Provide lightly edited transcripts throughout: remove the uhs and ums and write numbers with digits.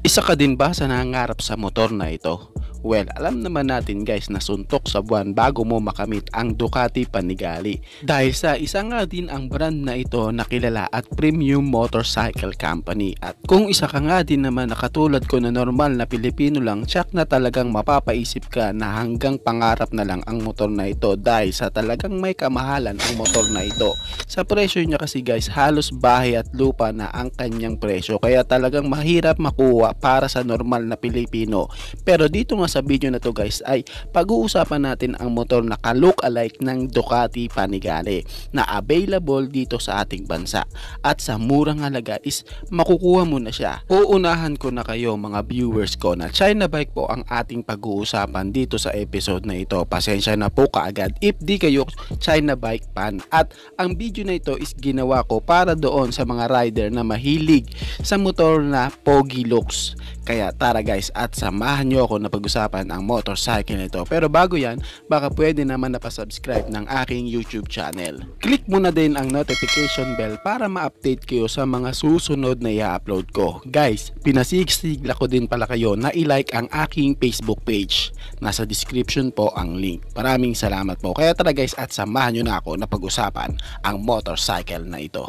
Isa ka din ba sa nangangarap sa motor na ito? Well, alam naman natin guys na suntok sa buwan bago mo makamit ang Ducati Panigale. Dahil sa isa nga din ang brand na ito na kilala at premium motorcycle company. At kung isa ka nga din naman na katulad ko na normal na Pilipino lang, tsak na talagang mapapaisip ka na hanggang pangarap na lang ang motor na ito dahil sa talagang may kamahalan ang motor na ito. Sa presyo niya kasi guys, halos bahay at lupa na ang kanyang presyo, kaya talagang mahirap makuha para sa normal na Pilipino. Pero dito nga sa video na to guys ay pag-uusapan natin ang motor na ka-look-alike ng Ducati Panigale na available dito sa ating bansa, at sa murang halaga is makukuha mo na siya. Uunahan ko na kayo mga viewers ko na China bike po ang ating pag-uusapan dito sa episode na ito. Pasensya na po kaagad if di kayo China bike fan, at ang video na ito is ginawa ko para doon sa mga rider na mahilig sa motor na pogi looks. Kaya tara guys at samahan nyo ako na pag-usapan ang motorcycle nito. Pero bago yan, baka pwede naman na pa-subscribe ng aking YouTube channel. Click mo na din ang notification bell para ma-update kayo sa mga susunod na i-upload ko. Guys, pinasisigla ko din pala kayo na i-like ang aking Facebook page. Nasa description po ang link. Maraming salamat po. Kaya tara guys at samahan nyo na ako na pag-usapan ang motorcycle na ito.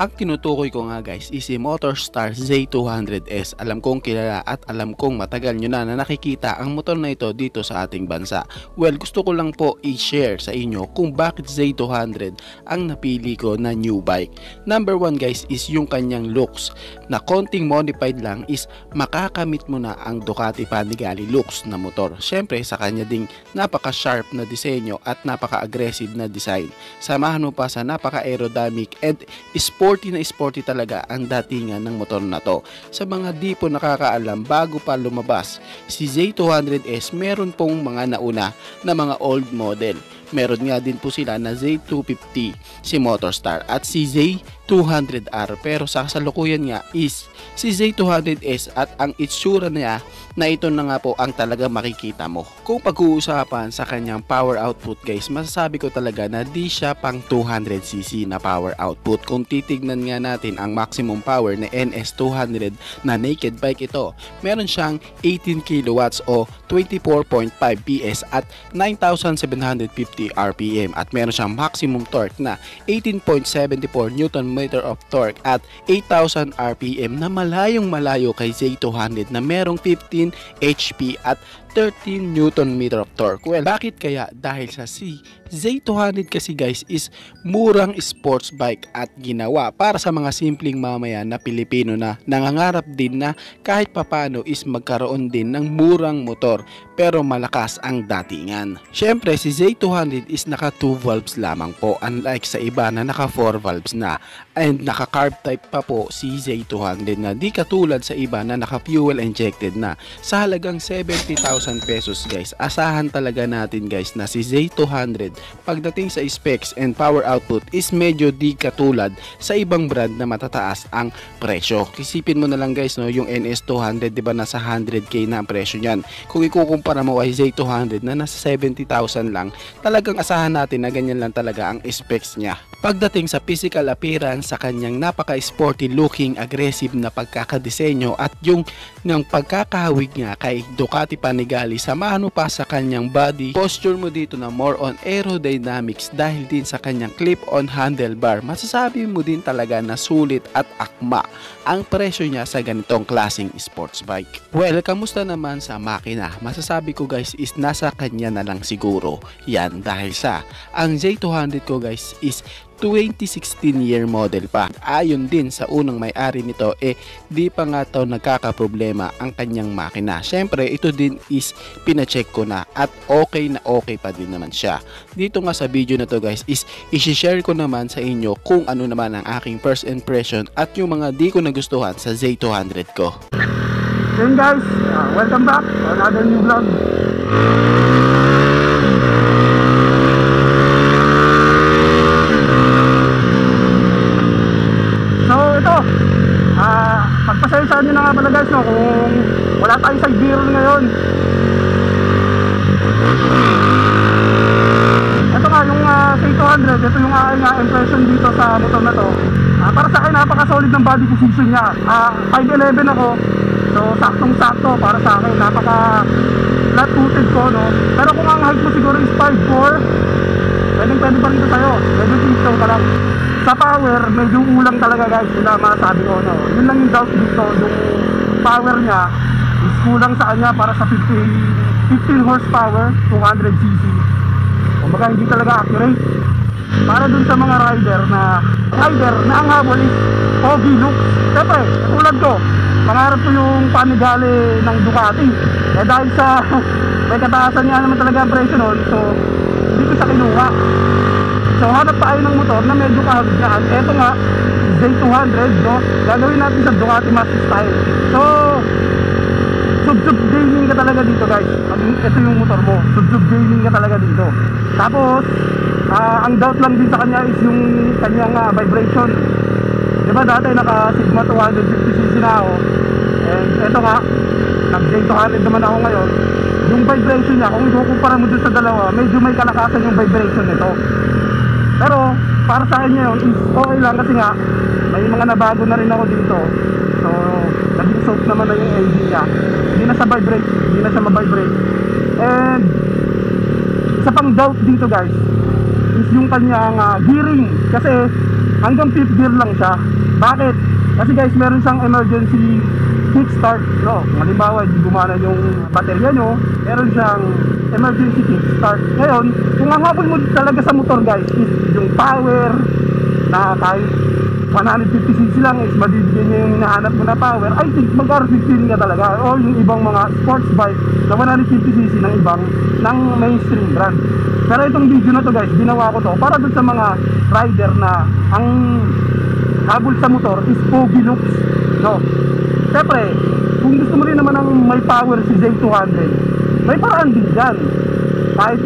Ang tinutukoy ko nga guys is si Motorstar Z200S. Alam kong kilala at alam kong matagal nyo na nakikita ang motor na ito dito sa ating bansa. Well, gusto ko lang po i-share sa inyo kung bakit Z200 ang napili ko na new bike. Number 1 guys is yung kanyang looks na konting modified lang is makakamit mo na ang Ducati Panigale looks na motor. Syempre sa kanya ding napaka-sharp na disenyo at napaka-aggressive na design. Samahan mo pa sa napaka-aerodynamic and sporty talaga ang datingan ng motor na to. Sa mga di po nakakaalam, bago pa lumabas si Z200S, meron pong mga nauna na mga old model. Meron nga din po sila na Z250 si Motorstar at si Z200R, pero sa kasalukuyan nga is si Z200S at ang itsura niya na ito na nga po ang talaga makikita mo. Kung pag-uusapan sa kanyang power output guys, masasabi ko talaga na di siya pang 200cc na power output. Kung titignan nga natin ang maximum power na NS200 na naked bike ito, meron siyang 18 kilowatts o 24.5 PS at 9,750 RPM, at meron siyang maximum torque na 18.74 Nm of torque at 8,000 RPM na malayong malayo kay Z200 na merong 15 HP at 13 Nm of torque. Well, bakit kaya? Dahil sa Z200 kasi guys is murang sports bike at ginawa para sa mga simpleng mamayan na Pilipino na nangangarap din na kahit papano is magkaroon din ng murang motor pero malakas ang datingan. Syempre si Z200 is naka 2 valves lamang po, unlike sa iba na naka 4 valves na, and naka carb type pa po si Z200 na di katulad sa iba na naka fuel injected na. Sa halagang 70,000 pesos guys, asahan talaga natin guys na si Z200 pagdating sa specs and power output is medyo di katulad sa ibang brand na matataas ang presyo. Isipin mo na lang guys, no, yung NS200 di ba nasa 100k na ang presyo niyan. Kung ikukumpara mo ay Z200 na nasa 70,000 lang, talagang asahan natin na ganyan lang talaga ang specs niya. Pagdating sa physical appearance, sa kanyang napaka-sporty looking, aggressive na pagkakadisenyo at yung pagkakahawig nga kay Ducati Panigale, samahan mo pa sa kanyang body posture mo dito na more on aerodynamics dahil din sa kanyang clip-on handlebar, masasabi mo din talaga na sulit at akma ang presyo niya sa ganitong klaseng sports bike. Well, kamusta naman sa makina? Masasabi ko guys is nasa kanya na lang siguro yan, dahil sa ang Z200 ko guys is 2016 year model pa. Ayon din sa unang may-ari nito di pa nga to nagkakaproblema ang kanyang makina. Syempre ito din is pina-check ko na at okay na okay pa din naman siya. Dito nga sa video na to guys is i-share ko naman sa inyo kung ano naman ang aking first impression at yung mga di ko nagustuhan sa Z200 ko. Then guys, welcome back to another new vlog. So ito, pagpasensya pasensya nyo na nga pala guys, no, kung wala tayong side mirror ngayon. Ito nga yung K200, ito yung aking impression dito sa motor na to. Para sa akin napaka-solid ng body position niya. 5'11 ako, so saktong-sakto para sa akin, napaka flat footed ko, no. Pero kung ang height mo siguro is 5'4", pwede pa rin ito sa'yo, medyo tiptoe ka lang. Sa power, medyo ulang talaga guys, yun na masabi ko, no. Yun lang yung doubt dito, yung power niya is kulang sa kanya para sa 15 horsepower, 200cc. Kumbaga hindi talaga accurate. Para dun sa mga rider na ang habol is pogi looks. Siyempre, katulad ko, pangarap ko yung Panigale ng Ducati. Eh dahil sa may kataasan niya naman talaga ang presyo nun, so hindi ko siya kinuha. So hanap tayo ng motor na medyo kahagod yan. Eto nga, Z200, no? Gagawin natin sa Ducati Master Style. So sub gaming ka talaga dito guys. Ito yung motor mo, sub gaming ka talaga dito. Tapos ang doubt lang din sa kanya is yung kanyang vibration. Diba dati naka Sigma 250cc na ako, and eto nga nag Z200 naman ako ngayon. Yung vibration niya, kung ikukumpara mo dun sa dalawa, medyo may kalakasan yung vibration nito. Pero para sa akin ngayon is okay lang kasi nga may mga nabago na rin ako dito. So naging soft naman na yung engine niya, hindi na siya vibrate, hindi na siya ma-vibrate. And isa pang doubt dito guys is yung kanyang gearing, kasi hanggang 5th gear lang siya. Bakit? Kasi guys, meron siyang emergency kickstart, no? Halimbawa, hindi gumana yung baterya nyo, meron siyang emergency kickstart. Ngayon, kung ang habol mo talaga sa motor guys is yung power na kahit 150cc lang is mabibigyan niya yung hinahanap mo na power, I think mag-R15 ka talaga, o yung ibang mga sports bike na 150cc ng ibang ng mainstream brand. Pero itong video na to guys, ginawa ko to para dun sa mga rider na ang habol sa motor is pogi looks, no? Siyempre, kung gusto mo rin naman ng may power si Z200, may paraan din dyan. Kahit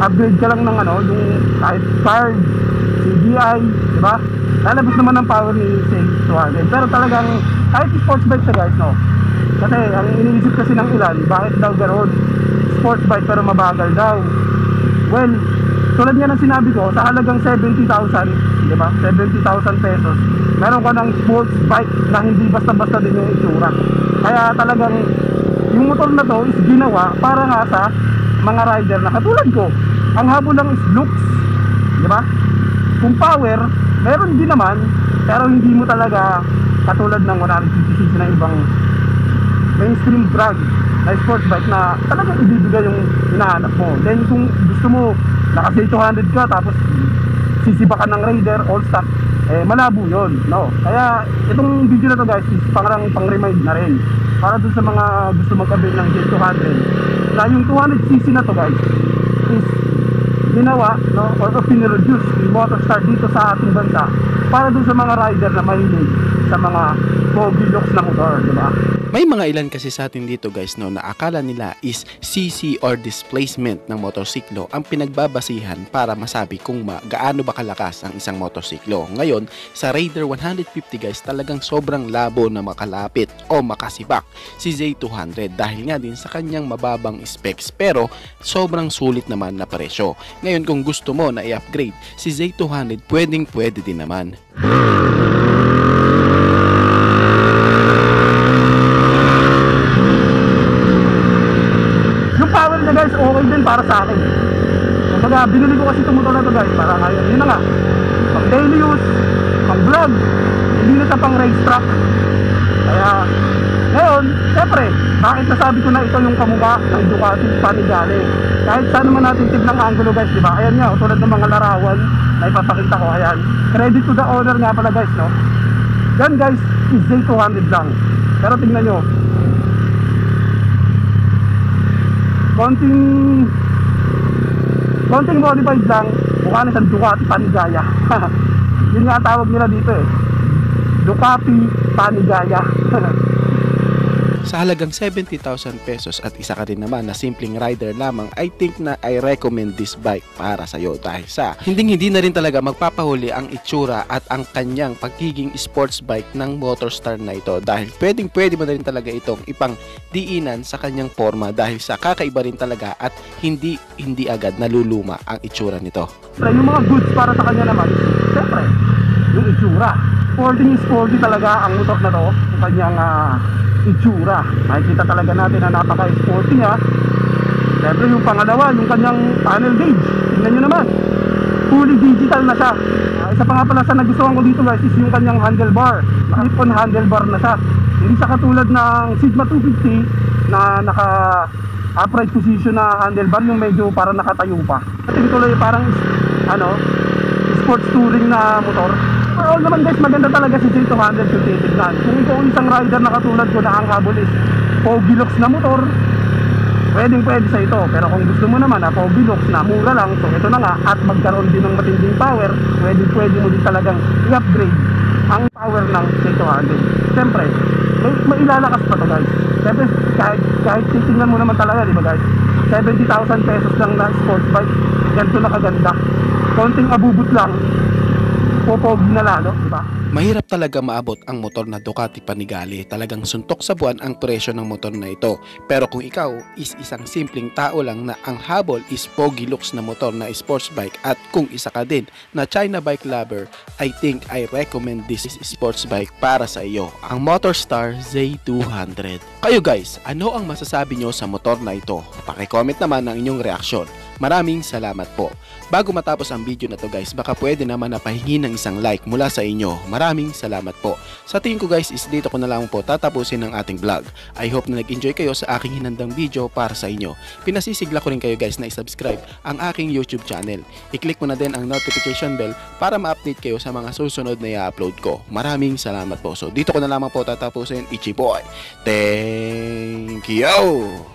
upgrade ka lang ng yung kahit card, CDI, diba? Lalabas naman ang power ni Z200. Pero talagang kahit sports bike siya guys, no? Kasi ang iniisip kasi ng ilan, bakit daw ganoon? Sports bike pero mabagal daw. Well, tulad nga ng sinabi ko, sa halagang 70,000, diba? 70,000 pesos, meron ka ng sports bike na hindi basta-basta din yung itsura. Kaya talagang yung motor na to is ginawa para nga sa mga rider na katulad ko. Ang habol lang is looks, diba? Kung power, meron din naman, pero hindi mo talaga katulad ng 150cc ng ibang mainstream brand na sports bike na talagang ibibigay yung hinahanap mo. Then kung gusto mo naka Z200 ka tapos sisiba ka ng Raider all stock, malabo yun, no? Kaya itong video na to guys is pang-remind na rin para dun sa mga gusto magkabit ng Z200 na yung 200cc na to guys is ginawa, no, or pinreduce yung Motorstar dito sa ating bansa para dun sa mga rider na mahilig sa mga pogi looks na motor, diba? May mga ilan kasi sa atin dito guys, no, na akala nila is CC or displacement ng motorsiklo ang pinagbabasihan para masabi kung gaano ba kalakas ang isang motorsiklo. Ngayon, sa Raider 150 guys, talagang sobrang labo na makalapit o makasibak si Z200 dahil nga din sa kanyang mababang specs pero sobrang sulit naman na presyo. Ngayon, kung gusto mo na i-upgrade si Z200, pwede din naman. Guys, okay din para sa akin. Kumbaga, binili ko kasi itong motor na to guys para ngayon, yun na nga, pang daily use, pang vlog, hindi na sa pang racetrack. Kaya ngayon, syempre, bakit nasabi ko na ito yung kamukha ng Ducati Panigale? Kahit saan naman natin tignan ang angulo guys, diba? Ayan nga, tulad ng mga larawan na ipapakita ko, ayan. Credit to the owner nga pala guys, no? Yan guys, is Z200 lang. Pero tingnan nyo, konting modified lang, mukha na siyang Ducati Panigaya. Yun nga tawag nila dito Ducati Panigaya. sa halagang 70,000 pesos at isa ka rin naman na simpleng rider lamang, I think na I recommend this bike para sa iyo dahil sa hindi na rin talaga magpapahuli ang itsura at ang kanyang pagiging sports bike ng Motorstar na ito, dahil pwede mo na rin talaga itong ipang diinan sa kanyang forma dahil sa kakaiba rin talaga at hindi agad naluluma ang itsura nito. Yung mga goods para sa kanya naman, siyempre, yung itsura. Sporty talaga ang motor na to, yung kanyang itsura. Makikita talaga natin na napaka-sporty niya. Siyempre yung pangalawa, yung kanyang panel gauge. Tingnan nyo naman, fully digital na siya. Isa pa nga pala sa nagustuhan ko dito guys is yung kanyang handlebar. Clip-on handlebar na siya. Hindi siya katulad ng Sigma 250 na naka upright position na handlebar, yung medyo parang nakatayo pa. Ito tuloy parang sports touring na motor. Overall naman guys, maganda talaga si Z200 yung titignan. Kung ikaw isang rider na katulad ko na ang habol is Pogi Lux na motor, pwede sa ito. Pero kung gusto mo naman Pogi Lux na mura lang, so ito na nga, at magkaroon din ng matinding power, pwede mo din talagang i-upgrade ang power ng Z200. Siyempre, may ilalakas pa to guys. Siyempre, kahit titingnan mo naman talaga, di ba guys, 70,000 pesos lang na sports bike, ganito na kaganda. Konting abubot lang, popogi na lalo, di ba? Mahirap talaga maabot ang motor na Ducati Panigale. Talagang suntok sa buwan ang presyo ng motor na ito. Pero kung ikaw is isang simpleng tao lang na ang habol is Pogi Lux na motor na sports bike, at kung isa ka din na China bike lover, I think I recommend this sports bike para sa iyo, ang Motorstar Z200. Kayo guys, ano ang masasabi nyo sa motor na ito? Paki-comment naman ang inyong reaksyon. Maraming salamat po. Bago matapos ang video na to guys, baka pwede naman na pahingi ng isang like mula sa inyo. Maraming salamat po. Sa tingin ko guys is dito ko na lang po tatapusin ang ating vlog. I hope na nag-enjoy kayo sa aking hinandang video para sa inyo. Pinasisigla ko rin kayo guys na i-subscribe ang aking YouTube channel. I-click mo na din ang notification bell para ma-update kayo sa mga susunod na i-upload ko. Maraming salamat po. So dito ko na lamang po tatapusin. Ichi boy. Thank you!